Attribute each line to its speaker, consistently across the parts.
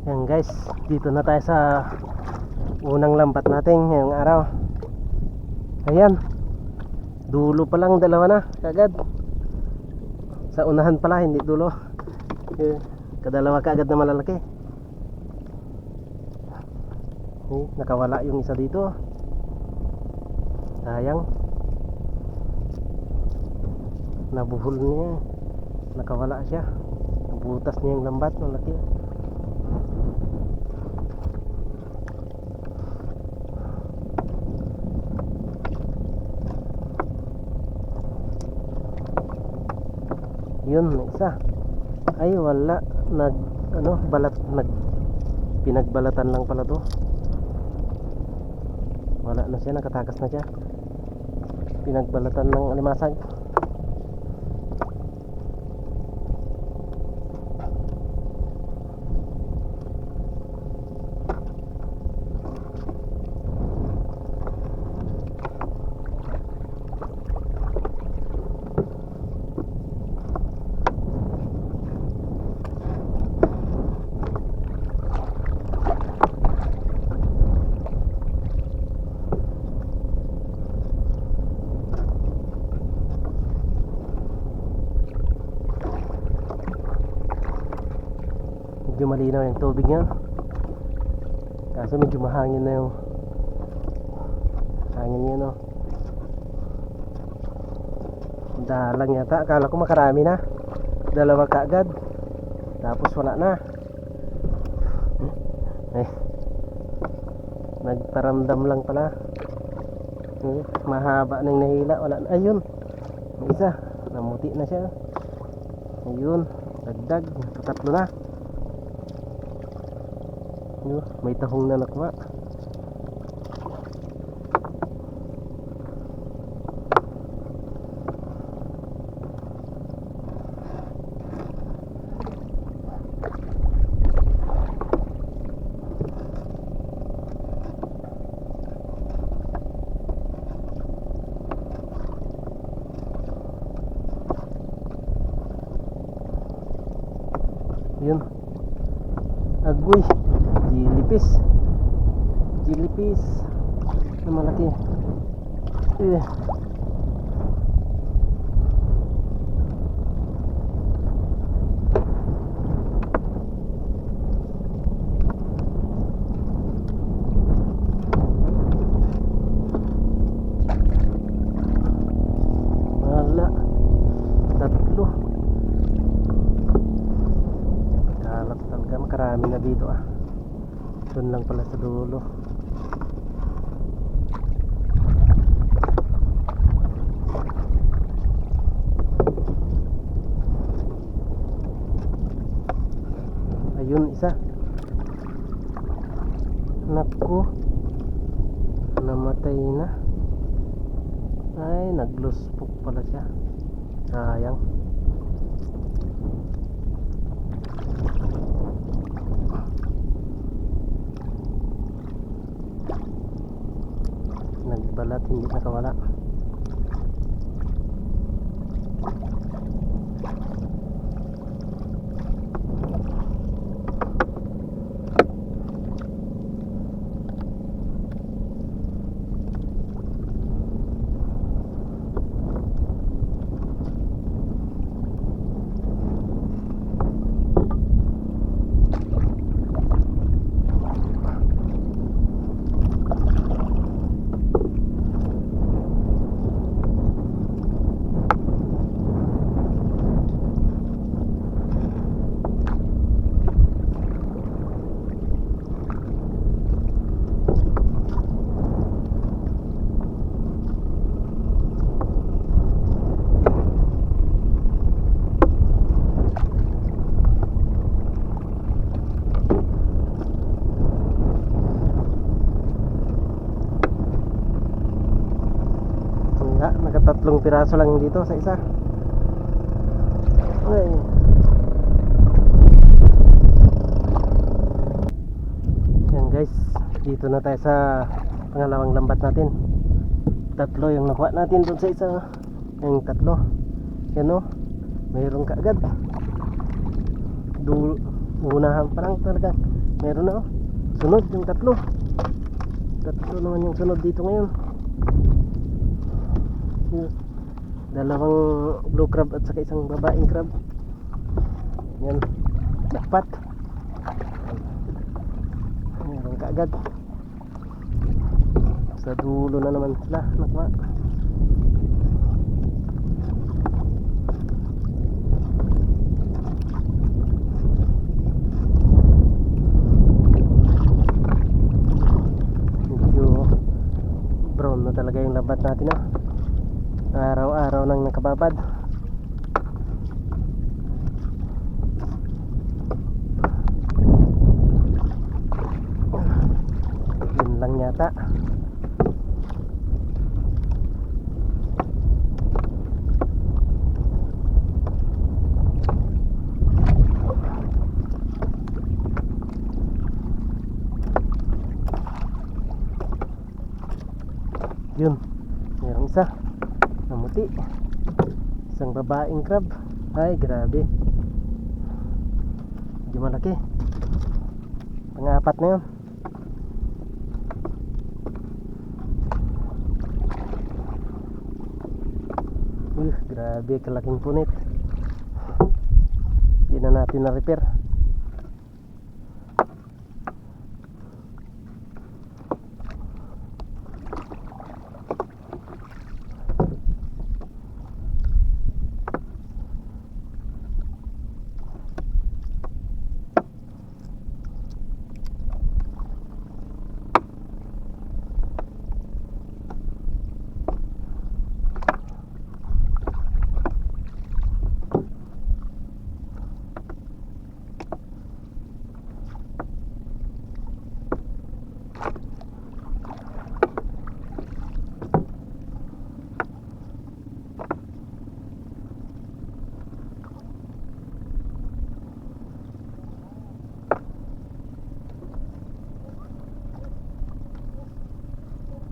Speaker 1: Yan guys, dito na tayo sa unang lambat natin ngayong araw. Ayan, dulo pa lang, dalawa na kagad. Sa unahan pala, hindi dulo. Kadalawa kagad na malalaki. Nakawala yung isa dito. Sayang, nabuhol niya, nakawala siya, nabutas niya yung lambat ng laki. Yun, may isa. Ay wala, pinagbalatan lang pala to. Wala na siya, nakatakas na siya. Pinagbalatan ng alimasag. Medyo malinaw yung tubig niya, kaso medyo mahangin na yung hangin niya, no? Dalang yata, akala ko makarami na, dalawa kaagad, tapos wala na. Nagparamdam lang pala. Mahaba na yung nahila, wala na. Ayun, may isa, namuti na siya. Ayun, dagdag, tatlo na. May tahong na nakuha. Yun, agoy, jilipis na malaki. Wala, tatlo. Kalap talaga, makarami na dito ah. Doon lang pala sa dulo. Ayun, isa. Naku, namatay na. Ay, nagluspok pala siya. Sayang. Nagbalat, hindi nakawala. Nakatatlong piraso lang dito sa isa. Ay. Yan guys, dito na tayo sa pangalawang lambat natin. Tatlo yung nakuha natin doon sa isa. Yung tatlo. Yan o, mayroon kaagad. unahan pa lang talaga meron na, oh. Sunod yung tatlo naman yung sunod dito ngayon. Yun. Dalawang blue crab at saka isang babaeng crab. Yan, jackpot. Meron kaagad. Sa dulo na naman sila nakuha. Brown na talaga yung lambat natin, ah. Araw-araw nang nakababad. Yun lang yata. Yun, mayroong isa namuti, isang babaeng crab. Ay grabe, hindi malaki, pang-apat na yun. Grabe kalaking punit, hindi na natin na-repair.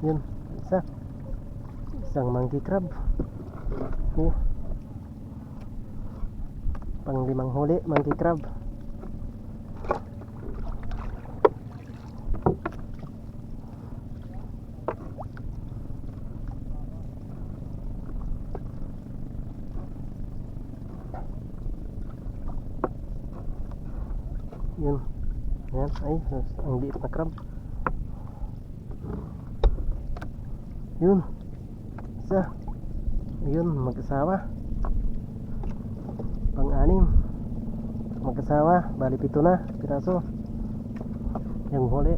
Speaker 1: Yun, isang monkey crab. Pang limang huli, monkey crab. Yun, yan, ay, ang liit na crab. Yun, isa. Yun, mag-asawa. Pang-anim. Mag-asawa, bali 7 na piraso yung huli.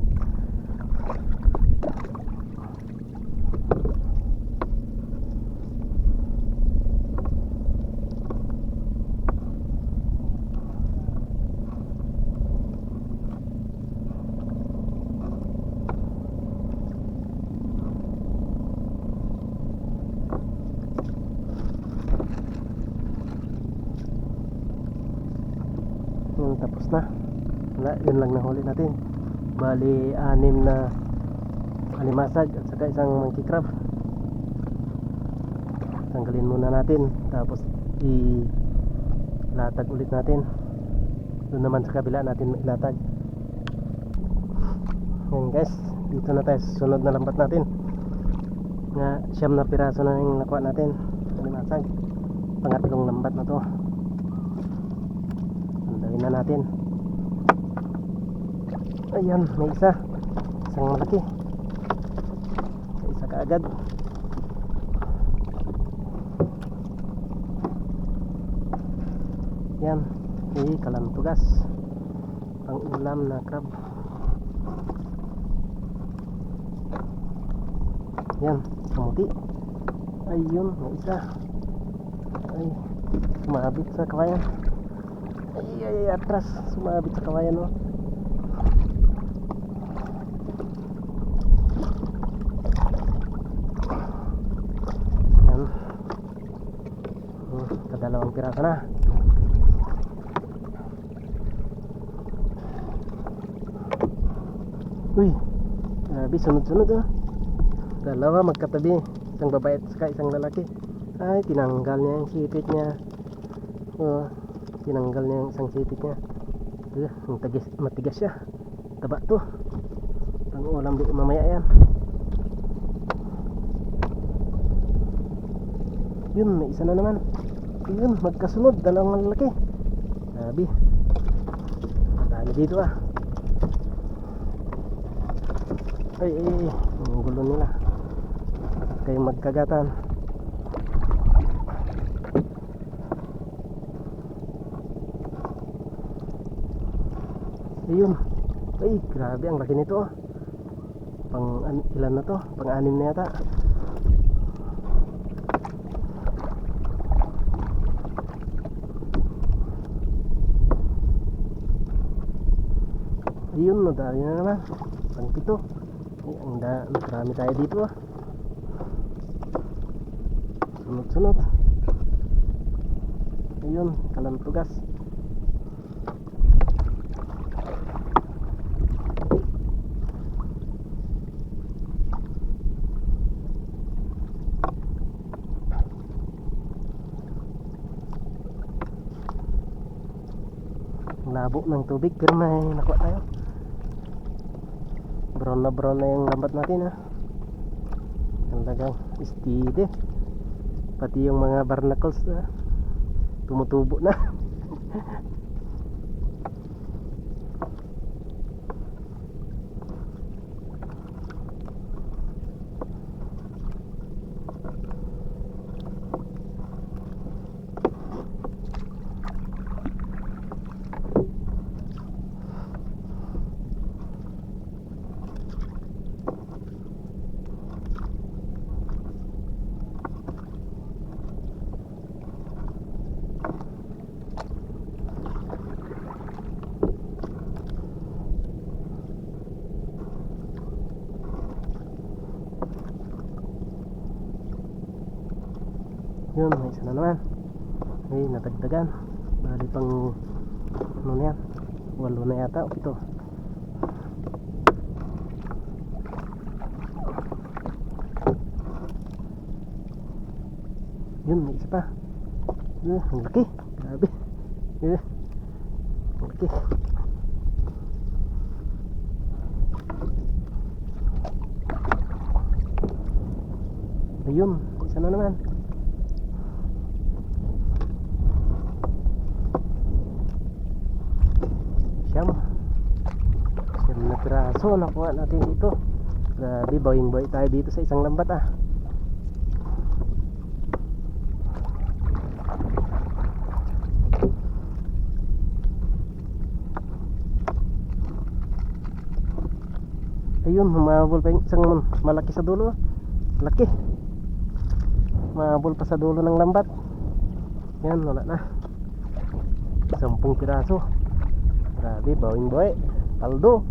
Speaker 1: Tapos na. Wala, yun lang nahuli natin. Bali 6 na alimasag at saka isang monkey crab. Tanggalin muna natin, tapos ilatag ulit natin. Doon naman sa kabila natin ilatag. Yan guys, dito na tayo sa sunod na lambat natin. Nga 9 na piraso na yung nakuha natin alimasag. Pangatlong lambat na to. Na natin. Ayan, may isang malaki, isa kaagad. Yan, kalantugas, pang ulam na crab. Yan, kamuti. Ayun, may isa. Ay, sumabit sa kawayan. Ay, atras, sumabit sa kawayan, oh. Yan. Kadalawang piraso na. Uy, grabe, sunod-sunod, oh. Dalawa magkatabi, isang babae at saka isang lalaki. Ay, tinanggal niya yung sipit niya. Oh, tinanggal niya yung isang sipit niya. Matigas siya. Taba to. Pang ulam di mamaya yan. Yun, may isa na naman. Yun, magkasunod, dalawang lalaki. Sabi, madami dito ah. Ay, ang gulo nila. Kayong magkagatan. Ayun. Ay, grabe, ang laki nito ah. Ilan na to? Pang-anim na yata. Ayun, nadali na naman. Pang-pito. Ay, marami tayo dito ah. Sunod-sunod. Ayun, kalantugas. Labo ng tubig pero may nakuha tayo. Brown na yung lambat natin ha. Talagang steady. Pati yung mga barnacles na tumutubo na. Yun, may isa na naman. Ay, natagdagan. Bali pang ano na yan, 8 na yata o 7. Yun, may isa pa. Ang laki. Grabe. Ang laki. Ayun, isa na naman. Siyam na piraso nakuha natin dito. Grabe, bawing-bawi tayo dito sa isang lambat ah. Ayun, humabol pa yung isang malaki sa dulo. Laki. Humabol pa sa dulo ng lambat. Yan, wala na. 10 piraso. Grabe, bawing-bawi. Paldo.